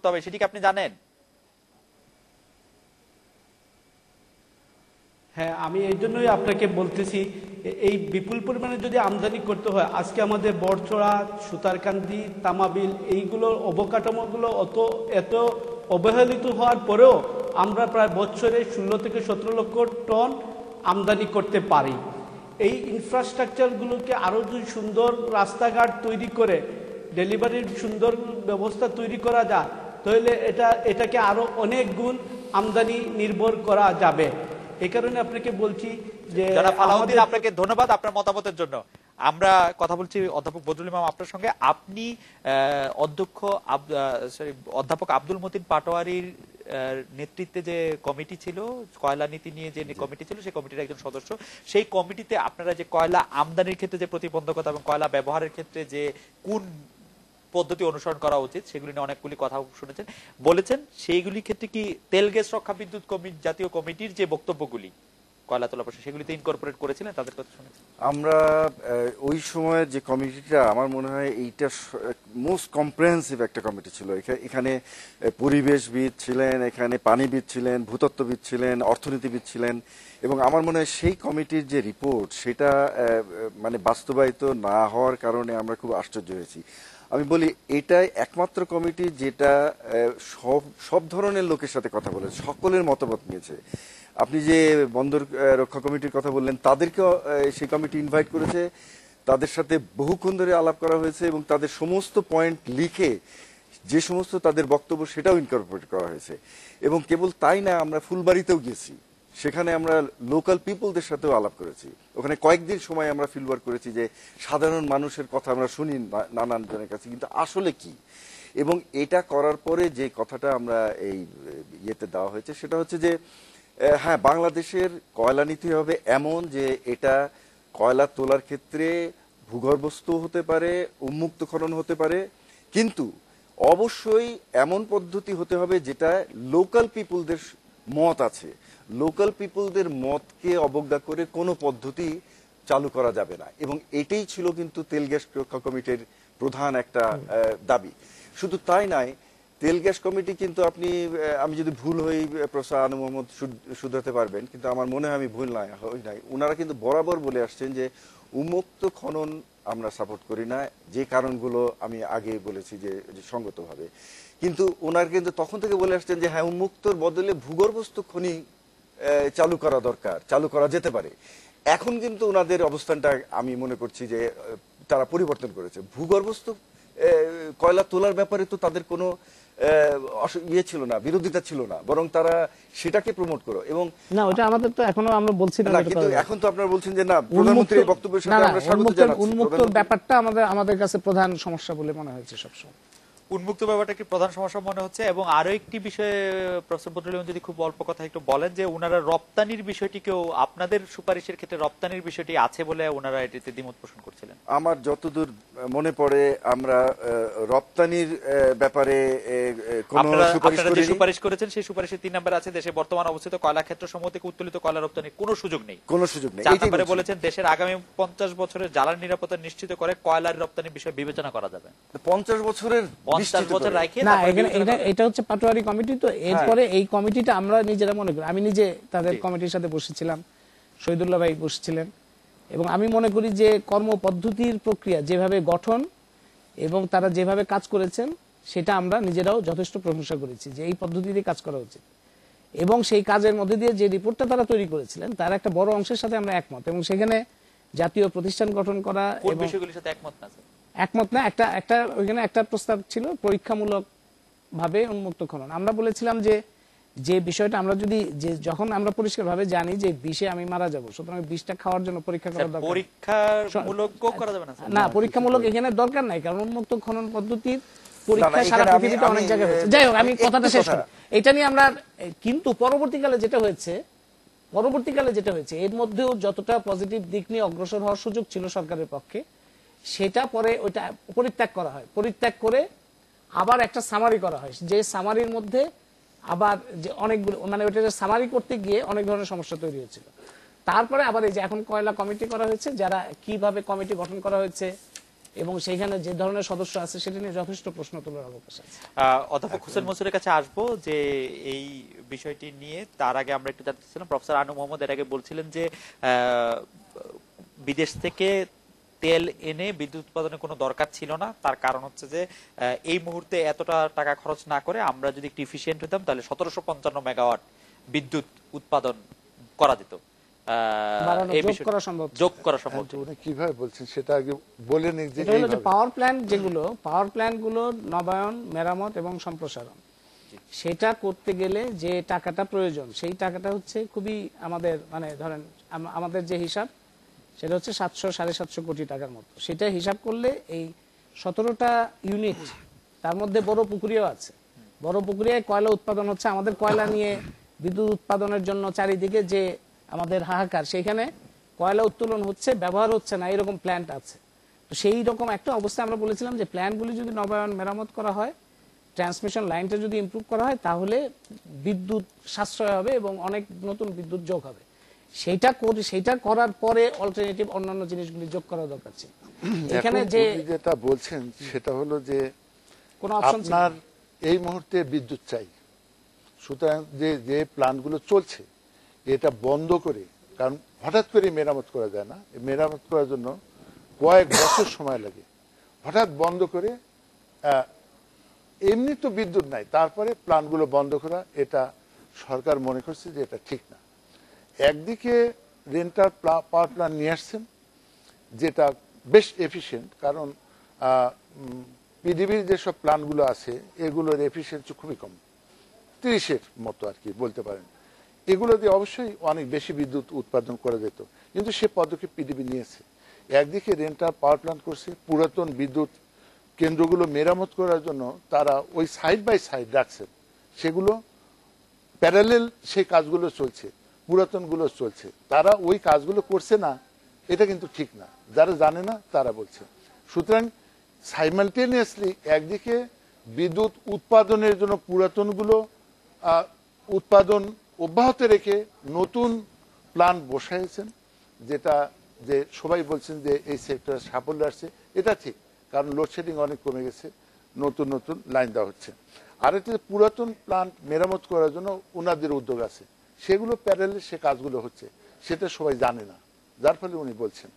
করতে হবে, সেটি কি আপনি জানেন? হ্যাঁ, আমি এই জন্যই আপনাকে বলতেছি, এই বিপুল পরিমাণে যদি আমদানি করতে হয়, আজকে আমাদের বড়চড়া, সুতারকান্দি, তামাবিল এইগুলোর অবকাঠামোগুলো এত অবহেলিত হওয়ার পরেও আমরা প্রায় বছরে 16 থেকে 17 লক্ষ টন আমদানি করতে পারি। এই ইনফ্রাস্ট্রাকচারগুলোকে আরও যদি সুন্দর রাস্তাঘাট তৈরি করে ডেলিভারির সুন্দর ব্যবস্থা তৈরি করা যায়, তাহলে এটাকে আরও অনেক গুণ আমদানি নির্ভর করা যাবে। এই কারণে আপনাকে বলছি যে আলাউদ্দিন, আপনাকে ধন্যবাদ আপনার মতামতের জন্য। আমরা কথা বলছি অধ্যাপক বদরুল ইমাম আপনার সঙ্গে। আপনি অধ্যাপক আব্দুল মতিন পাটোয়ারির নেতৃত্বে যে কমিটি ছিল, কয়লা নীতি নিয়ে যে কমিটি ছিল, সেই কমিটির একজন সদস্য। সেই কমিটিতে আপনারা যে কয়লা আমদানির ক্ষেত্রে যে প্রতিবন্ধকতা এবং কয়লা ব্যবহারের ক্ষেত্রে যে কোন পদ্ধতি অনুসরণ করা উচিত সেগুলি নিয়ে অনেকগুলি কথা শুনেছেন, বলেছেন। সেইগুলি ক্ষেত্রে কি তেল গ্যাস রক্ষা বিদ্যুৎ জাতীয় কমিটির যে বক্তব্যগুলি কয়লা তোলা প্রশ্নে, সেগুলিতে ইনকর্পোরেট করেছিলেন, তাদের কথা শুনেছেন? আমরা ওই সময় যে কমিটিটা, আমার মনে হয় এইটা মোস্ট কম্প্রিহেন্সিভ একটা কমিটি ছিল। এখানে পরিবেশবিদ ছিলেন, এখানে পানিবিদ ছিলেন, ভূতত্ত্ববিদ ছিলেন, অর্থনীতিবিদ ছিলেন, এবং আমার মনে হয় সেই কমিটির যে রিপোর্ট সেটা মানে বাস্তবায়িত না হওয়ার কারণে আমরা খুব আশ্চর্য হয়েছি। আমি বলি, এটাই একমাত্র কমিটি যেটা সব ধরনের লোকের সাথে কথা বলেছে, সকলের মতামত নিয়েছে। আপনি যে বন্দর রক্ষা কমিটির কথা বললেন, তাদেরকেও সেই কমিটি ইনভাইট করেছে, তাদের সাথে বহুক্ষণ ধরে আলাপ করা হয়েছে এবং তাদের সমস্ত পয়েন্ট লিখে যে সমস্ত তাদের বক্তব্য সেটাও ইনকর্পোরেট করা হয়েছে। এবং কেবল তাই না, আমরা ফুলবাড়িতেও গেছি, সেখানে আমরা লোকাল পিপলদের সাথেও আলাপ করেছি। ওখানে কয়েকদিন সময় আমরা ফিল্ডওয়ার্ক করেছি যে সাধারণ মানুষের কথা আমরা শুনি নানান জনের কাছে, কিন্তু আসলে কি। এবং এটা করার পরে যে কথাটা আমরা এই ইয়েতে দেওয়া হয়েছে সেটা হচ্ছে যে হ্যাঁ, বাংলাদেশের কয়লা নীতি হবে এমন যে এটা কয়লা তোলার ক্ষেত্রে ভূগর্ভস্থ হতে পারে, উন্মুক্ত খনন হতে পারে, কিন্তু অবশ্যই এমন পদ্ধতি হতে হবে যেটা লোকাল পিপলদের মত আছে। লোকাল পিপলদের মতকে অবজ্ঞা করে কোনো পদ্ধতি চালু করা যাবে না। এবং এটাই ছিল কিন্তু তেল গ্যাস রক্ষা কমিটির প্রধান একটা দাবি। শুধু তাই নয়, তেল গ্যাস কমিটি কিন্তু আমি যদি ভুল হই প্রফেসর আনু মোহাম্মদ শুধরাতে পারবেন, কিন্তু আমার মনে হয় আমি ভুল নাই, ওনারা কিন্তু বরাবর বলে আসছেন যে উন্মুক্ত খনন আমরা সাপোর্ট করি না, যে কারণগুলো আমি আগে বলেছি যে সঙ্গতভাবে। কিন্তু ওনার কিন্তু তখন থেকে বলে আসছেন যে হ্যাঁ, উন্মুক্তর বদলে ভূগর্ভস্থ খনি চালু করা দরকার, চালু করা যেতে পারে। এখন কিন্তু ওনাদের অবস্থানটা আমি মনে করছি যে তারা পরিবর্তন করেছে। ভূগর্ভস্থ কয়লা তোলার ব্যাপারে তো তাদের কোনো ইয়ে ছিল না, বিরোধিতা ছিল না, বরং তারা সেটাকে প্রমোট করো। এবং না, ওটা আমাদের তো এখনো আমরা বলছি না, কিন্তু এখন তো আপনারা বলছেন যে না, প্রধানমন্ত্রীর বক্তব্যের সাথে আমরা স্বাগত জানাচ্ছি। উন্মুক্ত ব্যাপারটা আমাদের কাছে প্রধান সমস্যা বলে মনে হয়েছে সবসময়। উন্মুক্ত ব্যাপারটা কি প্রধান সমস্যা মনে হচ্ছে। এবং আরো একটি বিষয়ে প্রফেসর বদরুল ইমাম যদি খুব অল্প কথা একটু বলেন, যে ওনারা রপ্তানির বিষয়টিকেও, আপনাদের সুপারিশের ক্ষেত্রে রপ্তানির বিষয়টি আছে বলে ওনারা এটিতে দ্বিমত পোষণ করছিলেন। আমার যতদূর মনে পড়ে আমরা রপ্তানির ব্যাপারে কোনো সুপারিশ করেছেন, সেই সুপারিশের 3 নম্বরে আছে দেশে বর্তমান অবস্থিত কয়লা ক্ষেত্র সমূহ থেকে উত্তোলিত কয়লা রপ্তানির কোনো সুযোগ নেই। 4 নম্বরে বলেছেন দেশের আগামী 50 বছরের জ্বালানি নিরাপত্তা নিশ্চিত করে কয়লার রপ্তানির বিষয় বিবেচনা করা যাবে। 50 বছরের এটা হচ্ছে পাটোয়ারি কমিটি। তো এরপরে এই কমিটিটা আমরা নিজেরা মনে করি, আমি নিজে তাদের কমিটির সাথে বসেছিলাম, শহীদুল্লাহ ভাই বসেছিলেন, এবং আমি মনে করি যে কর্মপদ্ধতির প্রক্রিয়া যেভাবে গঠন এবং তারা যেভাবে কাজ করেছেন সেটা আমরা নিজেরাও যথেষ্ট প্রশংসা করেছি যে এই পদ্ধতিতে কাজ করা উচিত। এবং সেই কাজের মধ্যে দিয়ে যে রিপোর্টটা তারা তৈরি করেছিলেন তার একটা বড় অংশের সাথে আমরা একমত। এবং সেখানে জাতীয় প্রতিষ্ঠান গঠন করা, বিষয়গুলির সাথে একমত না, ওইখানে একটা প্রস্তাব ছিল পরীক্ষামূলক ভাবে উন্মুক্ত খনন। আমরা বলেছিলাম যে বিষয়টা আমরা যদি যখন আমরা পরিষ্কার ভাবে জানি যে বিষে আমি মারা যাব, সুতরাং বিষটা খাওয়ার জন্য পরীক্ষা করা দরকার। পরীক্ষামূলক করা যাবে না, পরীক্ষামূলক এখানে দরকার নাই, কারণ উন্মুক্ত খনন পদ্ধতির পরীক্ষা সারা পৃথিবীতে অনেক জায়গায় হয়েছে। যাই হোক, আমি কথাটা শেষ করি এটা নিয়ে আমরা। কিন্তু পরবর্তীকালে যেটা হয়েছে এর মধ্যেও যতটা পজিটিভ দিক নিয়ে অগ্রসর হওয়ার সুযোগ ছিল সরকারের পক্ষে, সেটা পরে ওইটা পরিত্যাগ করা হয়। পরিত্যাগ করে আবার একটা সামারি করা হয়, যে সামারির মধ্যে আবার যে অনেকগুলো, মানে ওইটা সামারি করতে গিয়ে অনেক ধরনের সমস্যা তৈরি হয়েছিল। তারপরে আবার এই যে এখন কয়লা কমিটি করা হয়েছে, যারা কিভাবে কমিটি গঠন করা হয়েছে এবং সেখানে যে ধরনের সদস্য আছে সেটা নিয়ে যথেষ্ট প্রশ্ন তোলার অবকাশ আছে। অধ্যাপক হোসেন মনসুরের কাছে আসবো যে এই বিষয়টি নিয়ে। তার আগে আমরা একটু জানতে চাচ্ছিলাম, প্রফেসর আনু মোহাম্মদ এর আগে বলছিলেন যে বিদেশ থেকে তেল এনে বিদ্যুৎ উৎপাদনের কোনো দরকার ছিল না। তার কারণ হচ্ছে যে এই মুহূর্তে এতটা টাকা খরচ না করে আমরা যদি একটু এফিশিয়েন্ট হতাম তাহলে 1755 মেগাওয়াট বিদ্যুৎ উৎপাদন করা যেত, যোগ করা সম্ভব। উনি কিভাবে বলছেন সেটা আগে বলে নিক। যে পাওয়ার প্ল্যান্ট গুলো নবায়ন, মেরামত এবং সম্প্রসারণ, সেটা করতে গেলে যে টাকাটা প্রয়োজন সেই টাকাটা হচ্ছে খুবই আমাদের মানে ধরেন আমাদের যে হিসাব সেটা হচ্ছে 700-750 কোটি টাকার মতো। সেটা হিসাব করলে এই 17টা ইউনিট, তার মধ্যে বড় পুকুরিয়াও আছে। বড় পুকুরিয়ায় কয়লা উৎপাদন হচ্ছে, আমাদের কয়লা নিয়ে বিদ্যুৎ উৎপাদনের জন্য চারিদিকে যে আমাদের হাহাকার, সেখানে কয়লা উত্তোলন হচ্ছে, ব্যবহার হচ্ছে না, এরকম প্ল্যান্ট আছে। তো সেই রকম একটা অবস্থা আমরা বলেছিলাম যে প্ল্যান্টগুলি যদি নবায়ন মেরামত করা হয়, ট্রান্সমিশন লাইনটা যদি ইমপ্রুভ করা হয়, তাহলে বিদ্যুৎ সাশ্রয় হবে এবং অনেক নতুন বিদ্যুৎ যোগ হবে। সেইটা করার পরে অল্টারনেটিভ অন্যান্য জিনিসগুলি যোগ করা দরকার ছিল। এখানে যেটা বলছেন সেটা হলো যে কোন অপশন আপনার এই মুহূর্তে বিদ্যুৎ চাই, সুতরাং যে প্ল্যান্টগুলো চলছে এটা বন্ধ করে, কারণ হঠাৎ করে মেরামত করা যায় না, মেরামত করার জন্য কয়েক বছর সময় লাগে। হঠাৎ বন্ধ করে এমনি তো বিদ্যুৎ নাই, তারপরে প্ল্যান্টগুলো বন্ধ করা, এটা সরকার মনে করছে যে এটা ঠিক না। একদিকে রেন্টাল পাওয়ার প্ল্যান্ট নিয়ে আসছেন যেটা বেশ এফিশিয়েন্ট, কারণ পিডিবির যেসব প্ল্যান্টগুলো আছে এগুলোর এফিসিয়েন্সি খুবই কম, 30-এর মতো আর কি বলতে পারেন। এগুলো দিয়ে অবশ্যই অনেক বেশি বিদ্যুৎ উৎপাদন করা যেত, কিন্তু সে পদক্ষেপ পিডিবি নিয়েছে। একদিকে রেন্টাল পাওয়ার প্ল্যান্ট করছে, পুরাতন বিদ্যুৎ কেন্দ্রগুলো মেরামত করার জন্য তারা ওই সাইড বাই সাইড রাখছেন, সেগুলো প্যারালেল সেই কাজগুলো চলছে, পুরাতনগুলো চলছে। তারা ওই কাজগুলো করছে না, এটা কিন্তু ঠিক না, যারা জানে না তারা বলছে। সুতরাং সাইমালটেনিয়াসলি একদিকে বিদ্যুৎ উৎপাদনের জন্য পুরাতনগুলো উৎপাদন অব্যাহত রেখে নতুন প্ল্যান্ট বসাইছেন, যেটা যে সবাই বলছেন যে এই সেক্টরে সাফল্য আসছে, এটা ঠিক, কারণ লোডশেডিং অনেক কমে গেছে, নতুন নতুন লাইন দেওয়া হচ্ছে। আরেকটা পুরাতন প্ল্যান্ট মেরামত করার জন্য ওনাদের উদ্যোগ আছে, সেগুলো প্যারালে সে কাজগুলো হচ্ছে, সেটা সবাই জানে না, যার ফলে উনি বলছেন।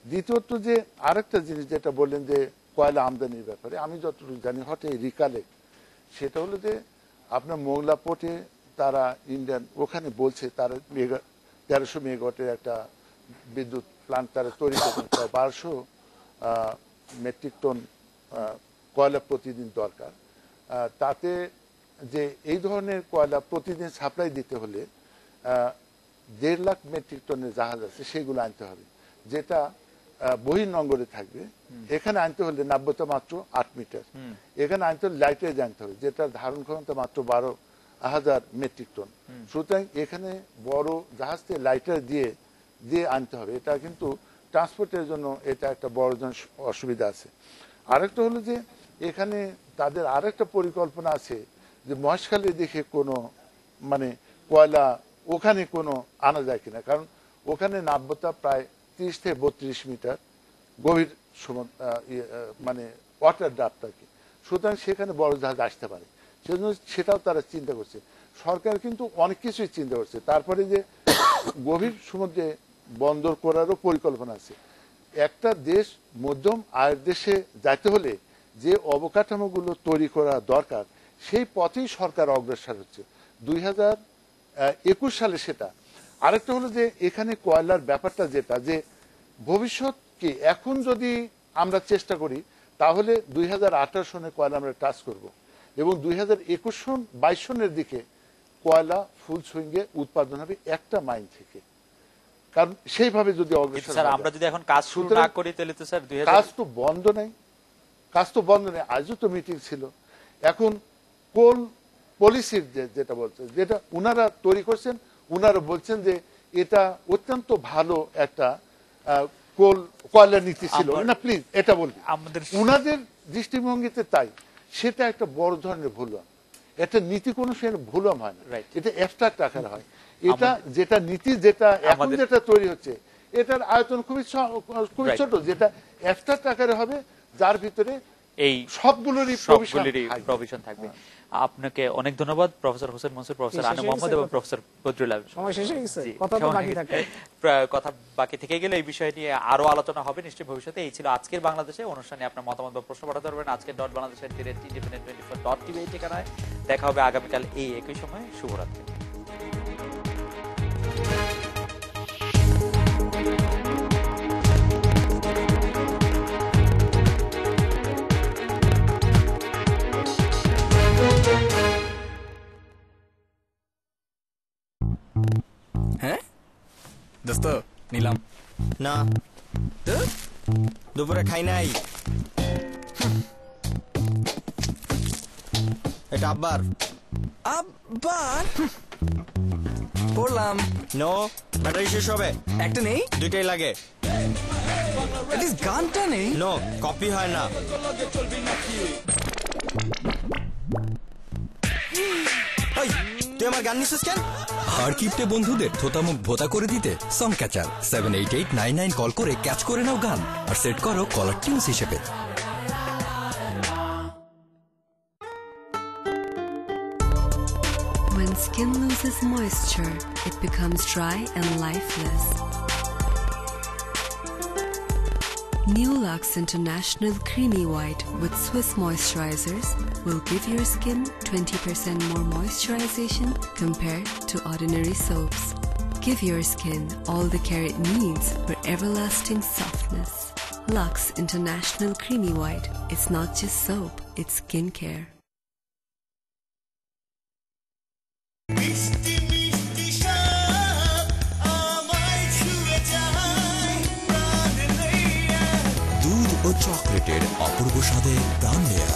দ্বিতীয়ত যে আরেকটা জিনিস যেটা বললেন যে কয়লা আমদানির ব্যাপারে, আমি যতটুকু জানি হঠাৎ রিকালে, সেটা হলো যে আপনার মোংলা পোর্টে তারা ইন্ডিয়ান ওখানে বলছে তারা 1300 মেগাওয়াটের একটা বিদ্যুৎ প্ল্যান্ট তারা তৈরি করছেন, প্রায় 1200 মেট্রিক টন কয়লা প্রতিদিন দরকার। তাতে যে এই ধরনের কয়লা প্রতিদিন সাপ্লাই দিতে হলে 1.5 লাখ মেট্রিক টনের জাহাজ আছে, সেগুলো আনতে হবে, যেটা বহির্নগরে থাকবে। এখানে আনতে হলে নাব্যতা মাত্র 8 মিটার, এখানে আনতে হলে লাইটেজ আনতে হবে, যেটা ধারণ ক্ষমতা মাত্র 12,000 মেট্রিক টন। সুতরাং এখানে বড় জাহাজ থেকে লাইটার দিয়ে আনতে হবে, এটা কিন্তু ট্রান্সপোর্টের জন্য এটা একটা বড় অসুবিধা আছে। আরেকটা হলো যে এখানে তাদের আরেকটা পরিকল্পনা আছে যে মহেশখালী দিকে কোনো মানে কয়লা ওখানে কোনো আনা যায় কিনা, কারণ ওখানে নাব্যতা প্রায় 30 থেকে 32 মিটার গভীর মানে ওয়াটার ড্রাফট আর কি। সুতরাং সেখানে বড় জাহাজ আসতে পারে, সেজন্য সেটাও তারা চিন্তা করছে। সরকার কিন্তু অনেক কিছুই চিন্তা করছে। তারপরে যে গভীর সমুদ্রে বন্দর করারও পরিকল্পনা আছে। একটা দেশ মধ্যম আয়ের দেশে যাইতে হলে যে অবকাঠামোগুলো তৈরি করা দরকার, সেই পথেই সরকার অগ্রসর হচ্ছে 2021 সালে সেটা। আরেকটা হলো যে এখানে কয়লার ব্যাপারটা যেটা যে ভবিষ্যৎ কি, এখন যদি আমরা চেষ্টা করি তাহলে 2018 সনে কয়লা আমরা টাচ করব, এবং 2021-22 সনের দিকে কয়লা ফুল সুইংয়ে উৎপাদন হবে একটা মাইন থেকে। কারণ সেইভাবে যদি অগ্রসর আমরা যদি এখন কাজ শুরু না করি তাহলে তো স্যার কাজ তো বন্ধ নাই, কাজ তো বন্ধ নেই। আজও তো মিটিং ছিল। এখন কোল পলিসির যেটা বলছে, যেটা উনারা তৈরি করছেন, উনারা বলছেন যে এটা অত্যন্ত ভালো একটা কয়লা নীতি ছিল না, প্লিজ এটা বলবেন। উনাদের দৃষ্টিভঙ্গিতে তাই, সেটা একটা বড় ধরনের ভুল। এটা নীতি কোনো ভুল হয় না, এটা অ্যাবস্ট্রাক্ট আকারে হয়। এটা যেটা নীতি যেটা এখন যেটা তৈরি হচ্ছে, এটার আয়তন খুবই ছোট, যেটা অ্যাবস্ট্রাক্ট আকারে হবে, যার ভিতরে এই সবগুলোরই প্রভিশন থাকবে। আপনাকে অনেক ধন্যবাদ প্রফেসর হোসেন মনসুর, প্রফেসর আনু মোহাম্মদ এবং প্রফেসর বদরুল আলম। সময় শেষ হয়ে গেছে, জি, কথা তো বাকি থাকে। কথা বাকি থেকে গেলে এই বিষয় নিয়ে আরো আলোচনা হবে নিশ্চয়ই ভবিষ্যতে। এই ছিল আজকের বাংলাদেশে অনুষ্ঠানে। আপনার মতামত বা প্রশ্ন পাঠাতে পারবেন আজকের .বাংলাদেশ@independent24.tv এই ঠিকানায়। দেখা হবে আগামীকাল এই একই সময়। শুভরাত্রি। হ্যাঁ দোস্ত নিলাম না, দুপুরে খাই নাই। এটা আব্বার। আবার পড়লাম। নো, ব্যাটারি শেষ হবে। একটা নেই, দুইটাই লাগে। গানটা নেই। নো, কপি হয় না। তুই আমার গান নিছিস কেন? হার কিপটে বন্ধুদের থোতামুখ ভোতা করে দিতে সং ক্যাচার 78899 কল করে ক্যাচ করে নাও গান আর সেট করো কলার টিউনস হিসেবে। When skin loses moisture, it becomes dry and lifeless. New Lux International Creamy White with Swiss moisturizers will give your skin 20% more moisturization compared to ordinary soaps. Give your skin all the care it needs for everlasting softness. Lux International Creamy White. It's not just soap, it's skincare. দুধ ও চকলেটের অপূর্ব স্বাদে প্রাণ নেয়া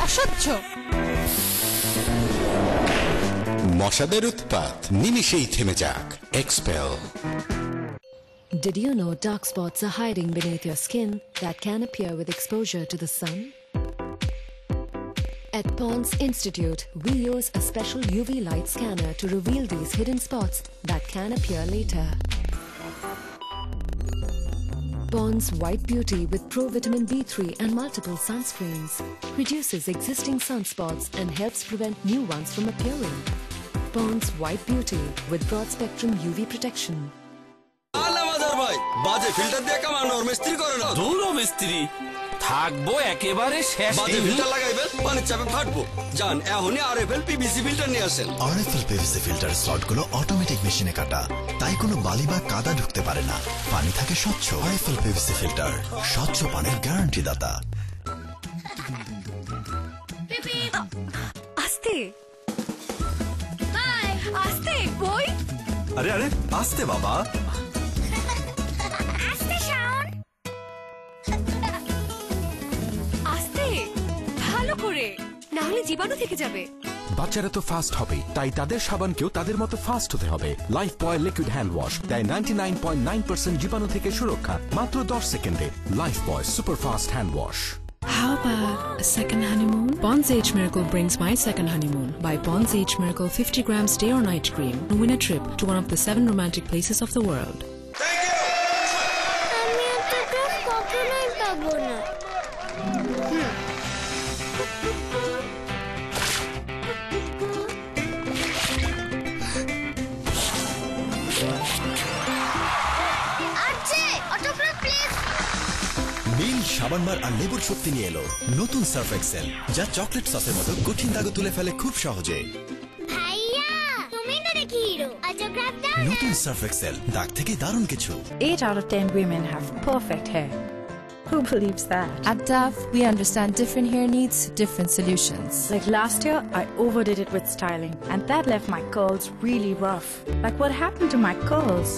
অসহ্য মশাদের উৎপাত নিমিষেই থেমে যাক। Expel. Did you know dark spots are hiding beneath your skin that can appear with exposure to the sun? At Pond's Institute, we use a special UV light scanner to reveal these hidden spots that can appear later. Pond's White Beauty with Pro-Vitamin B3 and multiple sunscreens reduces existing sunspots and helps prevent new ones from appearing. Pond's White Beauty with broad-spectrum UV protection. বাজে filter দিয়ে কামানোর মিস্ত্রি করে না। দূর মিস্ত্রি থাকবো একেবারে শেষ। বাজে ফিল্টার লাগাইবেন, পানির চাপে ফাটবো। যান এখনই আরএফএল পিভিসি ফিল্টার নিয়ে আসেন। আরএফএল পিভিসি ফিল্টার স্লটগুলো অটোমেটিক মেশিনে কাটা, তাই কোনো বালি বা কাদা ঢুকতে পারে না। পানি থাকে স্বচ্ছ। আরএফএল পিভিসি ফিল্টার, স্বচ্ছ পানির গ্যারান্টি দাতা। আস্তে আস্তে বই। আরে আরে আস্তে বাবা। আস্তে ভালো করে, না হলে জীবাণু থেকে যাবে। বাচ্চারা তো ফাস্ট হবে, তাই তাদের সাবানকেও তাদের মতো ফাস্ট হতে হবে। লাইফ বয় লিকুইড হ্যান্ড ওয়াশ দেয় 99.9% জীবাণু থেকে সুরক্ষা মাত্র 10 সেকেন্ডে। Life boy super fast hand wash. How about a second honeymoon? Bond's Age Miracle brings my second honeymoon. Buy Bond's Age Miracle 50 grams day or night cream and win a trip to one of the 7 romantic places of the world. নীল সাবানবার আর লেবুর শক্তি নিয়ে এলো নতুন Surf Excel, যা chocolate সসের মতো কঠিন দাগ তুলে ফেলে খুব সহজে। নতুন সার্ফ এক্সেল, দাগ থেকে দারুণ কিছু। 8 out of 10 women have perfect hair. Who believes that? At Dove, we understand different hair needs, different solutions. Like last year, I overdid it with styling, and that left my curls really rough. Like what happened to my curls?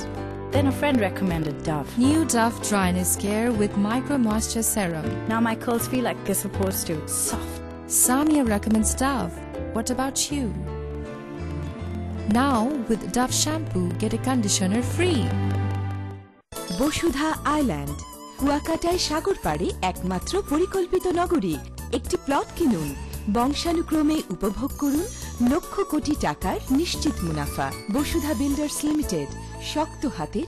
Then a friend recommended Dove. New Dove Dryness Care with Micro Moisture Serum. Now my curls feel like they're supposed to. Soft. Samia recommends Dove. What about you? Now with Dove shampoo, get a conditioner free. Basudha island, কুয়াকাটায় সাগর পাড়ে একমাত্র পরিকল্পিত নগরী। একটি plot কিনুন, বংশানুক্রমে উপভোগ করুন লক্ষ কোটি টাকার নিশ্চিত মুনাফা। বসুধা বিল্ডার্স লিমিটেড, শক্ত হাতে